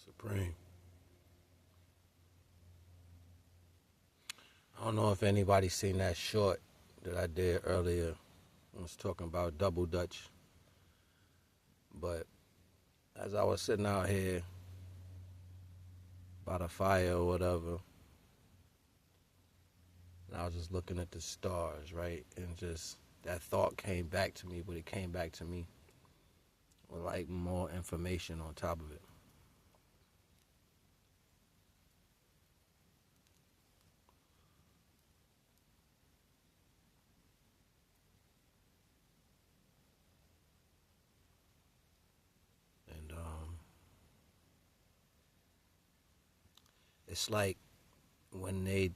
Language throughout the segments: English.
Supreme. I don't know if anybody's seen that short that I did earlier. I was talking about double dutch. But as I was sitting out here by the fire or whatever, and I was just looking at the stars, right? And just that thought came back to me, but it came back to me with like more information on top of it. And it's like when they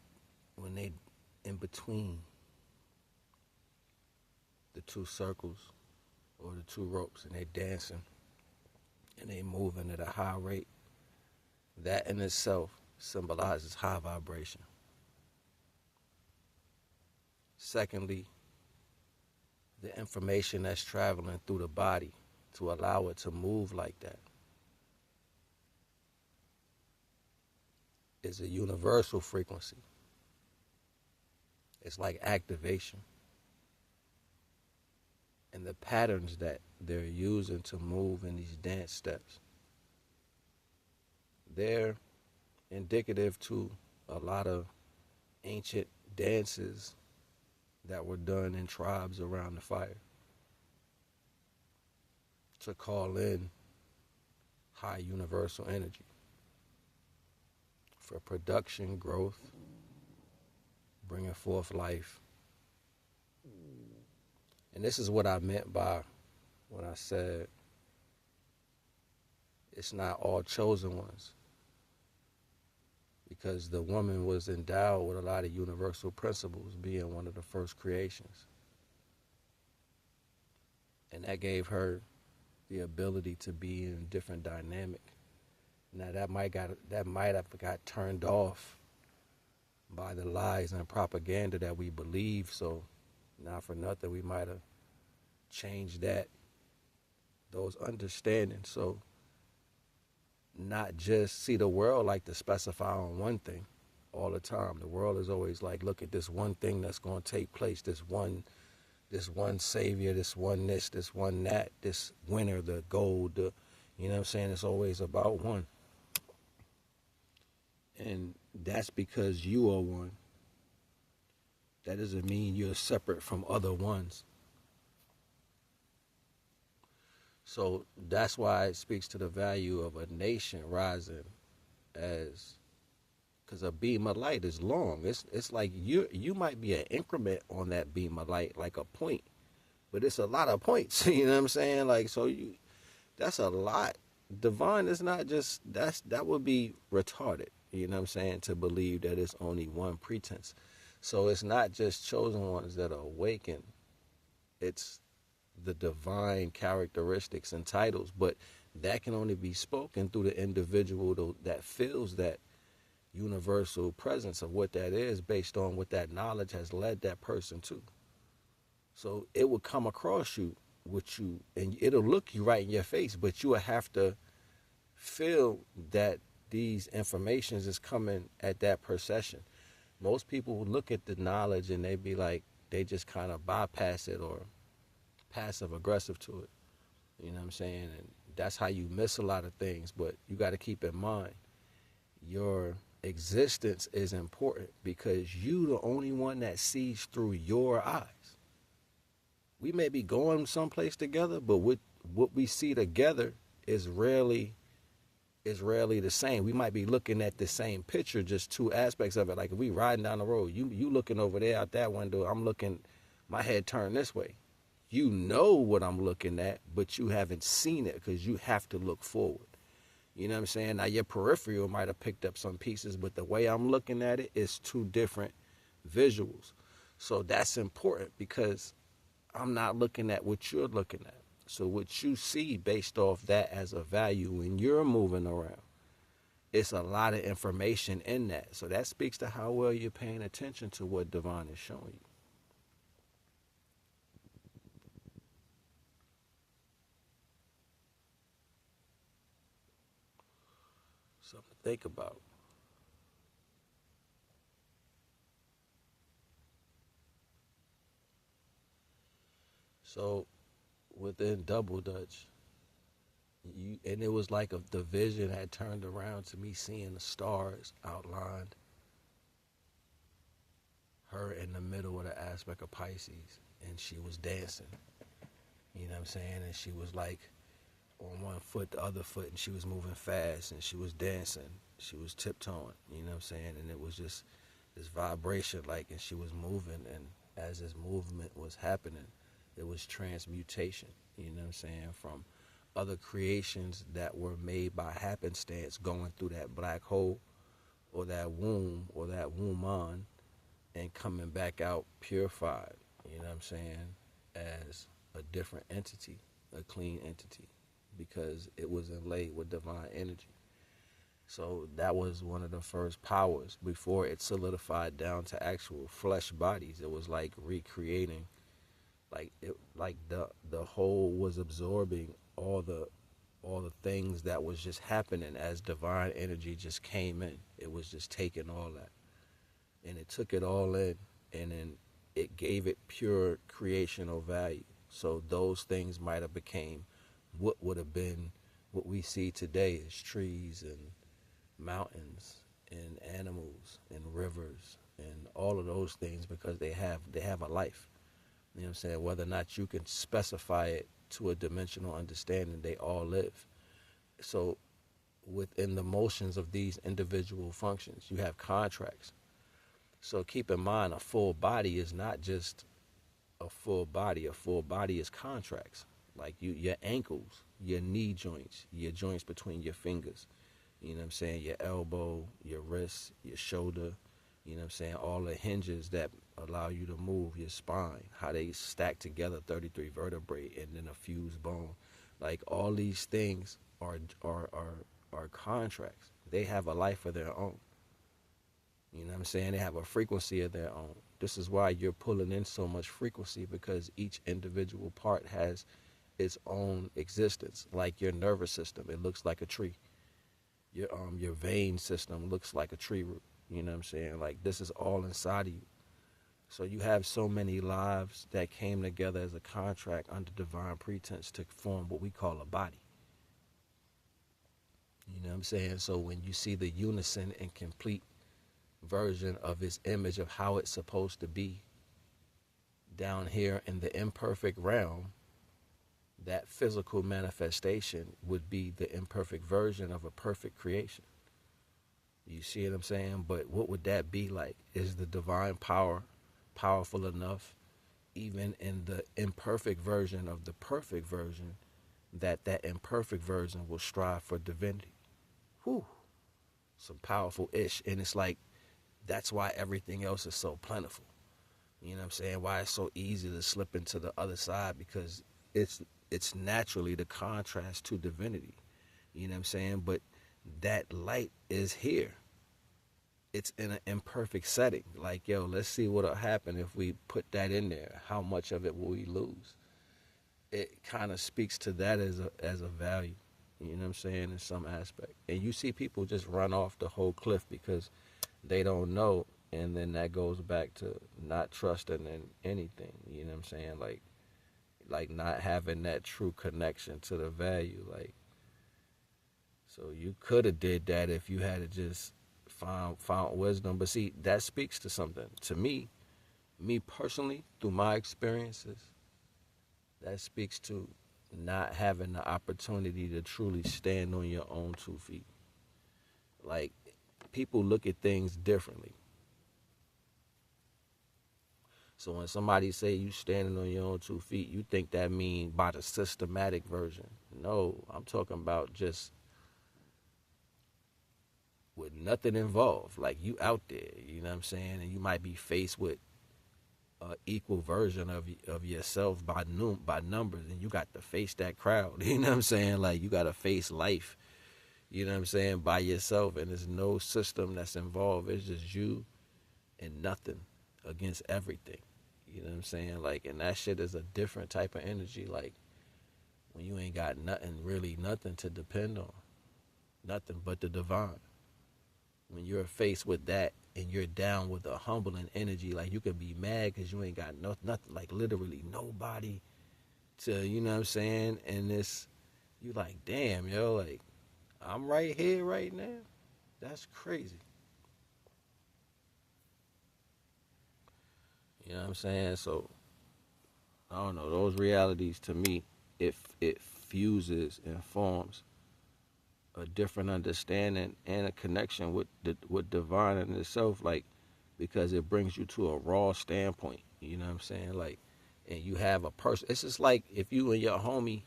in between the two circles or the two ropes and they dancing and they moving at a high rate, that in itself symbolizes high vibration. Secondly, the information that's traveling through the body to allow it to move like that is a universal frequency. It's like activation. And the patterns that they're using to move in these dance steps, they're indicative to a lot of ancient dances that were done in tribes around the fire to call in high universal energy for production, growth, bringing forth life. And this is what I meant by when I said it's not all chosen ones, because the woman was endowed with a lot of universal principles, being one of the first creations. And that gave her the ability to be in a different dynamic. Now that might have got turned off by the lies and propaganda that we believe. So not for nothing, we might have changed those understandings. So not just see the world like to specify on one thing all the time. The world is always like, look at this one thing that's going to take place, this one savior, this one this one that, this winner, the gold, you know what I'm saying? It's always about one. And that's because you are one. That doesn't mean you're separate from other ones. So that's why it speaks to the value of a nation rising as, because a beam of light is long. It's like you might be an increment on that beam of light, like a point, but it's a lot of points. You know what I'm saying? Like, so that's a lot. Divine is not just, that would be retarded. You know what I'm saying? To believe that it's only one pretense. So it's not just chosen ones that are awakened. It's the divine characteristics and titles, but that can only be spoken through the individual that feels that universal presence of what that is based on what that knowledge has led that person to. So it will come across you and it'll look you right in your face, but you will have to feel that these informations is coming at that procession. Most people will look at the knowledge and they be like, they just kind of bypass it or passive aggressive to it. You know what I'm saying? And that's how you miss a lot of things. But you got to keep in mind, your existence is important because you the only one that sees through your eyes. We may be going someplace together, but what we see together is rarely the same. We might be looking at the same picture, just two aspects of it. Like if we riding down the road, you looking over there out that window, I'm looking, my head turned this way. You know what I'm looking at, but you haven't seen it because you have to look forward. You know what I'm saying? Now your peripheral might have picked up some pieces, but the way I'm looking at it is two different visuals. So that's important because I'm not looking at what you're looking at. So what you see based off that as a value when you're moving around, it's a lot of information in that. So that speaks to how well you're paying attention to what Divine is showing you. Something to think about. So within Double Dutch, and it was like the vision had turned around to me seeing the stars outlined, her in the middle of the aspect of Pisces, and she was dancing. You know what I'm saying? And she was like on one foot, the other foot, and she was moving fast, and she was dancing. She was tiptoeing. You know what I'm saying? And it was just this vibration, like, and she was moving, and as this movement was happening, it was transmutation. You know what I'm saying? From other creations that were made by happenstance going through that black hole or that woman and coming back out purified, you know what I'm saying, as a different entity, a clean entity, because it was inlaid with divine energy. So that was one of the first powers before it solidified down to actual flesh bodies. It was like recreating, like the whole was absorbing all the things that was just happening as divine energy just came in. It was just taking all that, and it took it all in, and then it gave it pure creational value. So those things might have became what would have been what we see today as trees and mountains and animals and rivers and all of those things, because they have a life. You know what I'm saying? Whether or not you can specify it to a dimensional understanding, they all live. So within the motions of these individual functions, you have contracts. So keep in mind, a full body is not just a full body. A full body is contracts. Like your ankles, your knee joints, your joints between your fingers. You know what I'm saying? Your elbow, your wrist, your shoulder. You know what I'm saying? All the hinges that allow you to move, your spine, how they stack together, 33 vertebrae, and then a fused bone. Like all these things are contracts. They have a life of their own. You know what I'm saying? They have a frequency of their own. This is why you're pulling in so much frequency, because each individual part has its own existence. Like your nervous system, it looks like a tree. Your vein system looks like a tree root. You know what I'm saying? Like this is all inside of you. So you have so many lives that came together as a contract under divine pretense to form what we call a body. You know what I'm saying? So when you see the unison and complete version of its image of how it's supposed to be down here in the imperfect realm, that physical manifestation would be the imperfect version of a perfect creation. You see what I'm saying? But what would that be like? Is the divine power powerful enough, even in the imperfect version of the perfect version, that imperfect version will strive for divinity? Whew. Some powerful ish. And it's like, that's why everything else is so plentiful. You know what I'm saying? Why it's so easy to slip into the other side, because it's naturally the contrast to divinity. You know what I'm saying? But that light is here. It's in an imperfect setting. Like, yo, let's see what'll happen if we put that in there. How much of it will we lose? It kind of speaks to that as a value. You know what I'm saying? In some aspect. And you see people just run off the whole cliff because they don't know, and then that goes back to not trusting in anything. You know what I'm saying? Like not having that true connection to the value. Like, so you could have did that if you had to just found wisdom. But see, that speaks to something. To me personally, through my experiences, that speaks to not having the opportunity to truly stand on your own 2 feet. Like, people look at things differently. So when somebody say you standing on your own 2 feet, you think that mean by the systematic version. No, I'm talking about just with nothing involved. Like, you out there, you know what I'm saying? And you might be faced with an equal version of yourself by numbers, and you got to face that crowd. You know what I'm saying? Like, you got to face life, you know what I'm saying, by yourself, and there's no system that's involved. It's just you and nothing against everything. You know what I'm saying? Like, and that shit is a different type of energy. Like, when you ain't got nothing, really nothing to depend on. nothing but the divine. When you're faced with that and you're down with a humbling energy, like you can be mad because you ain't got nothing, like literally nobody to, you know what I'm saying? And this, you like, damn, yo, like, I'm right here right now. That's crazy. You know what I'm saying? So, I don't know. Those realities to me, it fuses and forms a different understanding and a connection with divine in itself, like because it brings you to a raw standpoint. You know what I'm saying? Like, and you have a person. It's just like if you and your homie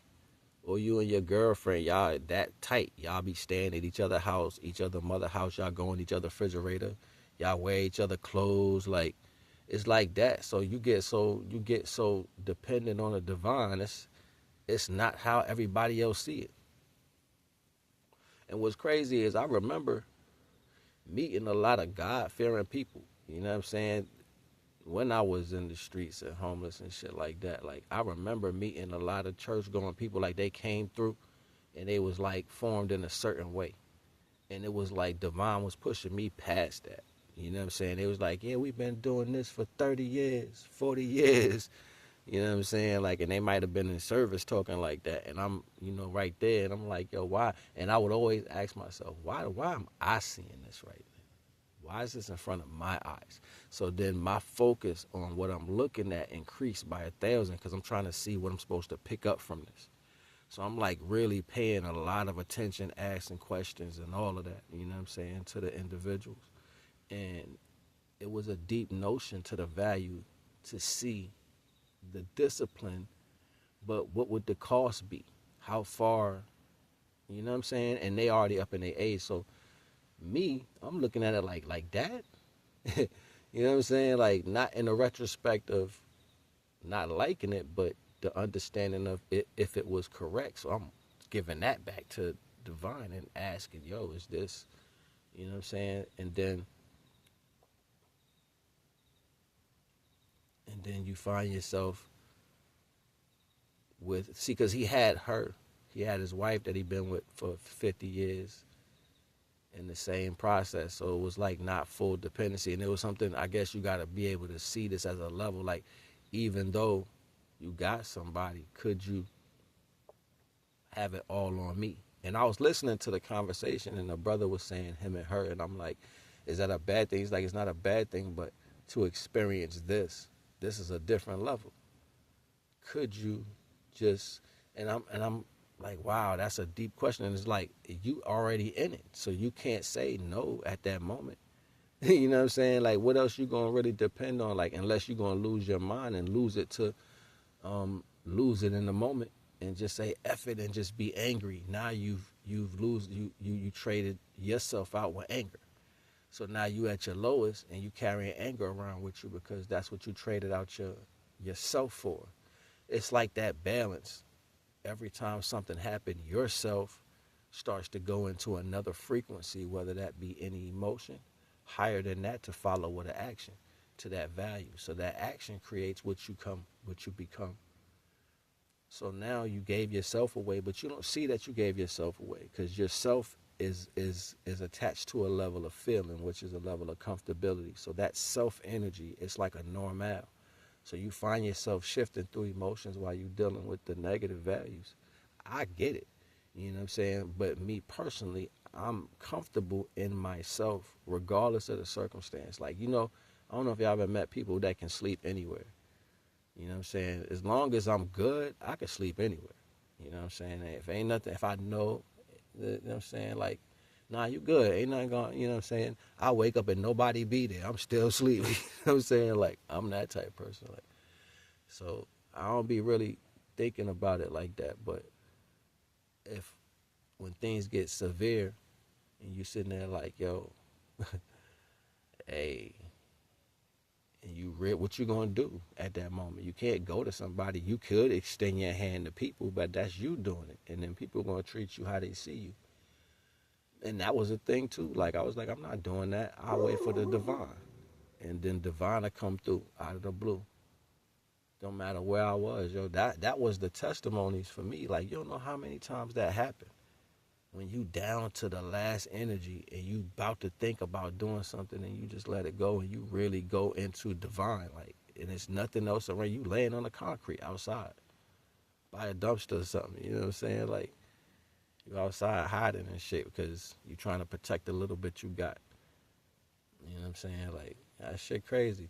or you and your girlfriend, y'all that tight, y'all be staying at each other house, each other mother house, y'all go in each other refrigerator, y'all wear each other clothes, like it's like that. So you get so dependent on the divine. It's not how everybody else see it. And what's crazy is I remember meeting a lot of God fearing people. You know what I'm saying? When I was in the streets and homeless and shit like that, like I remember meeting a lot of church going people, like they came through and they was like formed in a certain way. And it was like divine was pushing me past that. You know what I'm saying? It was like, yeah, we've been doing this for 30 years, 40 years. You know what I'm saying? Like, and they might have been in service talking like that. And I'm, right there. And I'm like, yo, why? And I would always ask myself, why am I seeing this right now? Why is this in front of my eyes? So then my focus on what I'm looking at increased by 1,000 because I'm trying to see what I'm supposed to pick up from this. So I'm like really paying a lot of attention, asking questions and all of that, you know what I'm saying, to the individuals. And it was a deep notion to the value to see the discipline, but what would the cost be? How far, you know what I'm saying? And they already up in their age. So me, I'm looking at it like that. You know what I'm saying? Like not in a retrospect of not liking it, but the understanding of it if it was correct. So I'm giving that back to divine and asking, yo, is this, you know what I'm saying? And then you find yourself with, see, because he had his wife that he'd been with for 50 years in the same process. So it was like not full dependency. And it was something, I guess you got to be able to see this as a level. Like, even though you got somebody, could you have it all on me? And I was listening to the conversation and the brother was saying him and her. And I'm like, is that a bad thing? He's like, it's not a bad thing, but to experience this is a different level. Could you just, and I'm like, wow, that's a deep question. And it's like, you already in it. So you can't say no at that moment. You know what I'm saying? Like, what else you gonna really depend on? Like, unless you're gonna lose your mind and lose it in the moment and just say F it and just be angry. Now you traded yourself out with anger. So now you at your lowest and you carrying anger around with you because that's what you traded out yourself for. It's like that balance. Every time something happened, yourself starts to go into another frequency, whether that be any emotion, higher than that to follow with an action to that value. So that action creates what you become. So now you gave yourself away, but you don't see that you gave yourself away because yourself is attached to a level of feeling, which is a level of comfortability. So that self energy is like a normal. So you find yourself shifting through emotions while you're dealing with the negative values. I get it. You know what I'm saying? But me personally, I'm comfortable in myself regardless of the circumstance. Like, I don't know if y'all ever met people that can sleep anywhere. You know what I'm saying? As long as I'm good, I can sleep anywhere. You know what I'm saying? If ain't nothing, if I know, you know what I'm saying? Like, nah, you good. Ain't nothing going, you know what I'm saying? I wake up and nobody be there. I'm still asleep. You know what I'm saying? Like, I'm that type of person. Like, so I don't be really thinking about it like that. But when things get severe and you sitting there like, yo, hey, and what you gonna do at that moment? You can't go to somebody. You could extend your hand to people, but that's you doing it. And then people gonna treat you how they see you. And that was a thing too. Like, I was like, I'm not doing that. I'll wait for the divine. And then divine will come through out of the blue. Don't matter where I was, yo. That was the testimonies for me. Like, you don't know how many times that happened. when you down to the last energy and you about to think about doing something and you just let it go and you really go into divine, like, and it's nothing else around you, laying on the concrete outside by a dumpster or something, you know what I'm saying? Like, you outside hiding and shit because you trying to protect the little bit you got. You know what I'm saying? Like, that shit crazy.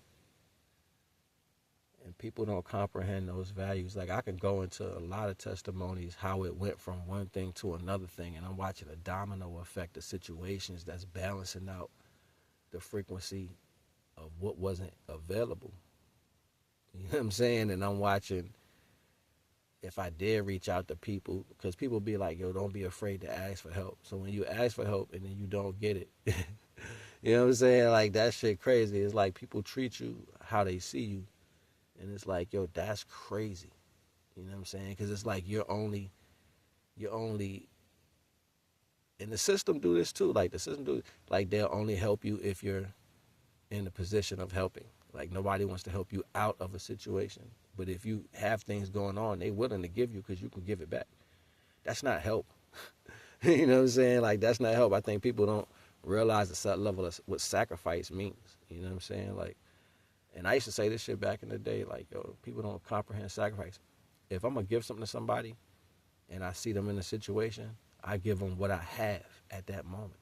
And people don't comprehend those values. Like, I can go into a lot of testimonies how it went from one thing to another thing, and I'm watching a domino effect of situations that's balancing out the frequency of what wasn't available. You know what I'm saying? And I'm watching, if I dare reach out to people, because people be like, yo, don't be afraid to ask for help. So when you ask for help and then you don't get it, you know what I'm saying? Like, that shit crazy. It's like people treat you how they see you. And it's like, yo, that's crazy. You know what I'm saying? Because it's like you're only, and the system do this too. Like, the system do, like, they'll only help you if you're in the position of helping. Like, nobody wants to help you out of a situation. But if you have things going on, they willing to give you because you can give it back. That's not help. You know what I'm saying? Like, that's not help. I think people don't realize the set level of what sacrifice means. You know what I'm saying? Like, and I used to say this shit back in the day, like, yo, people don't comprehend sacrifice. If I'm going to give something to somebody and I see them in a situation, I give them what I have at that moment.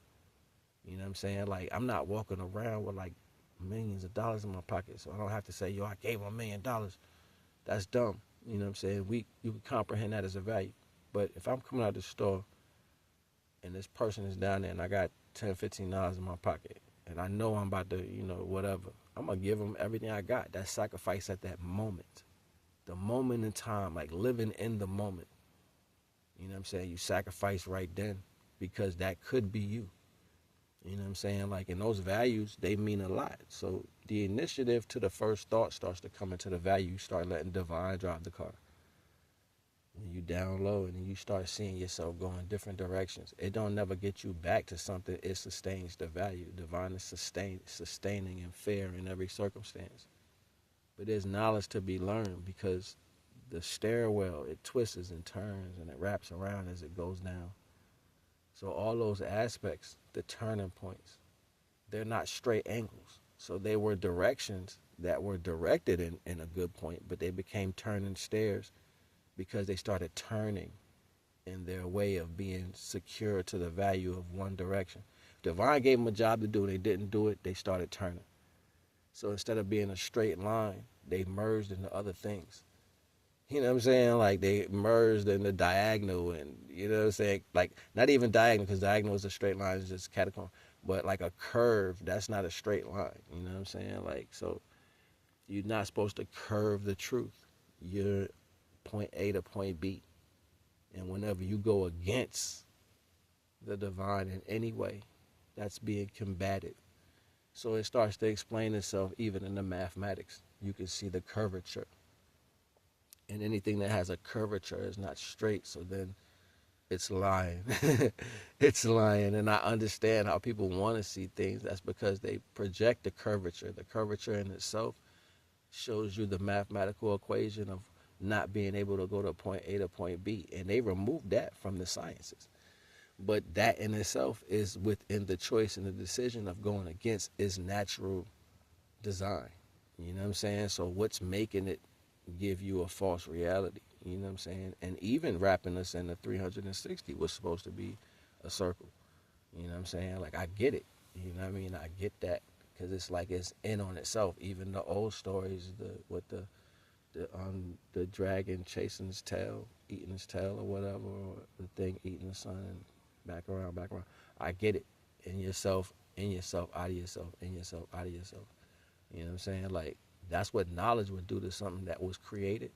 You know what I'm saying? Like, I'm not walking around with, like, millions of dollars in my pocket, so I don't have to say, yo, I gave him $1 million. That's dumb. You know what I'm saying? You can comprehend that as a value. But if I'm coming out of the store and this person is down there and I got $10, $15 in my pocket and I know I'm about to, whatever, I'm going to give them everything I got. That's sacrifice at that moment. The moment in time, like living in the moment. You know what I'm saying? You sacrifice right then because that could be you. You know what I'm saying? Like, and those values, they mean a lot. So the initiative to the first thought starts to come into the value. You start letting divine drive the car. When you down low and you start seeing yourself going different directions. It don't never get you back to something. It sustains the value. Divine is sustaining and fair in every circumstance. But there's knowledge to be learned because the stairwell, it twists and turns and it wraps around as it goes down. So all those aspects, the turning points, they're not straight angles. So they were directions that were directed in a good point, but they became turning stairs because they started turning in their way of being secure to the value of one direction. Divine gave them a job to do, they didn't do it, they started turning. So instead of being a straight line, they merged into other things. You know what I'm saying? Like, they merged in the diagonal and, you know what I'm saying? Like, not even diagonal, because diagonal is a straight line, it's just catacomb. But like a curve, that's not a straight line. You know what I'm saying? Like, so you're not supposed to curve the truth. You're point A to point B. And whenever you go against the divine in any way, that's being combated. So it starts to explain itself even in the mathematics. You can see the curvature. And anything that has a curvature is not straight, so then it's lying. It's lying. And I understand how people want to see things. That's because they project the curvature. The curvature in itself shows you the mathematical equation of not being able to go to point A to point B. And they removed that from the sciences. But that in itself is within the choice and the decision of going against its natural design. You know what I'm saying? So what's making it give you a false reality? You know what I'm saying? And even wrapping us in the 360 was supposed to be a circle. You know what I'm saying? Like, I get it. You know what I mean? I get that because it's like it's in on itself. Even the old stories, the dragon chasing his tail, eating his tail or whatever, or the thing eating the sun and back around, back around. I get it. In yourself, out of yourself, in yourself, out of yourself. You know what I'm saying? Like, that's what knowledge would do to something that was created,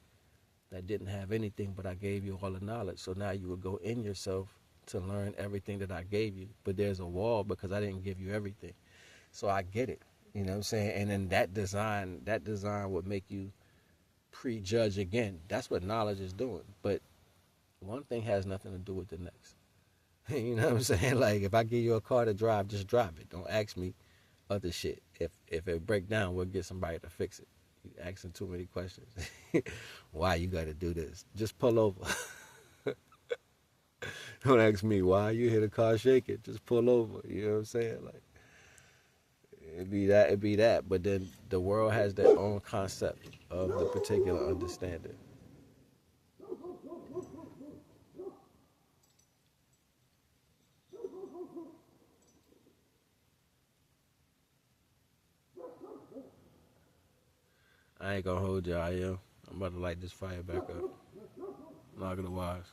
that didn't have anything, but I gave you all the knowledge. So now you would go in yourself to learn everything that I gave you. But there's a wall because I didn't give you everything. So I get it. You know what I'm saying? And then that design would make you prejudge again. That's what knowledge is doing. But one thing has nothing to do with the next. You know what I'm saying? Like, if I give you a car to drive, just drive it. Don't ask me other shit. If it break down, we'll get somebody to fix it. You asking too many questions. Why you got to do this? Just pull over. Don't ask me why you hear the car shaking. Just pull over. You know what I'm saying? Like it'd be that. It'd be that. But then the world has their own concept of the particular understanding. I ain't gonna hold y'all. I'm about to light this fire back up. Not gonna wise.